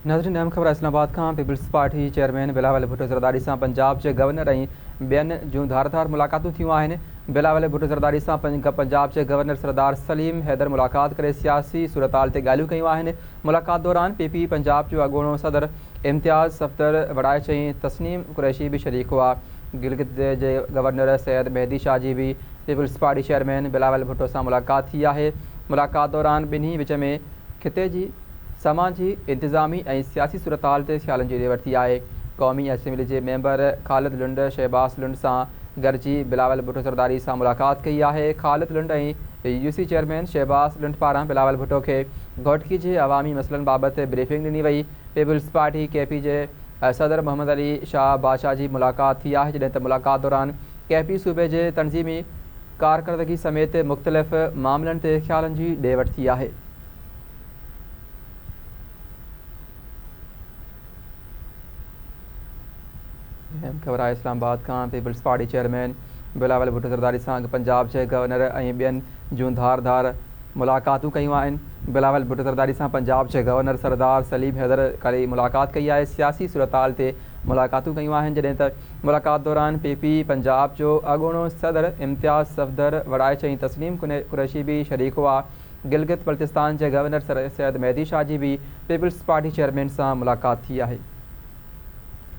नाज़रीन अहम ख़बर इस्लामाबाद का पीपल्स पार्टी चेयरमैन बिलावल भुट्टो ज़रदारी से पंजाब के गवर्नर बेन जूं धार मुलाकातूं थियूं आहिनि। बिलावल भुट्टो ज़रदारी से पंजाब के गवर्नर सरदार सलीम हैदर मुलाकात करे सियासी सूरताल ते ॻाल्हियूं कयूं आहिनि। मुलाकात दौरान पीपी पंजाब जो अॻूणो सदर इम्तियाज़ सफ़दर वड़ाए चई तस्नीम कुरैशी भी शरीक हुआ। गिलगित के गवर्नर सैयद मेहदी शाह जी भी पीपल्स पार्टी चेयरमैन बिलावल भुट्टो से मुलाकात थी है। मुलाकात दौरान बिन्हीं विच में खिते की समाजी इंतज़ामी और सियासी सूरताल से ख्यालों की ॾे वरिती है। क़ौमी असम्बली के मेंबर ख़ालिद लुंड शहबाज़ लुंड से गॾिजी बिलावल भुट्टो ज़रदारी से मुलाकात कई है। ख़ालिद लुंड यूसी चेयरमैन शहबाज़ लुंड पारां बिलावल भुट्टो के घोटकी के अवामी मसलन बाबत ब्रीफिंग ॾिनी वई। पीपल्स पार्टी केपी के सदर मोहम्मद अली शाह बादशाह की मुलाकात थी है, जॾहिं त मुलाकात दौरान केपी सूबे के तनज़ीमी कारकर्दगी समेत मुख़्तलिफ़ मामलन ते ख्यालों की ॾे वठ थी है। खबर है इस्लामाबाद का पीपल्स पार्टी चेयरमैन बिलावल भुट्टो ज़रदारी से पंजाब के गवर्नर बेन जूं धार मुलाकातूं कयूं आहिनि। बिलावल भुट्टो ज़रदारी से पंजाब के गवर्नर सरदार सलीम हैदर करी मुलाकात कई है। सियासी सूरताल ते मुलाकातूं कयूं आहिनि, जॾहिं त मुलाकात दौरान पीपी पंजाब जो अॻूणो सदर इम्तियाज़ सफ़दर वड़ाए चई तस्नीम कुरैशी भी शरीक हुआ। गिलगित बल्तिस्तान के गवर्नर सैयद मेहदी शाह जी भी पीपल्स पार्टी चेयरमैन से मुलाकात थी है।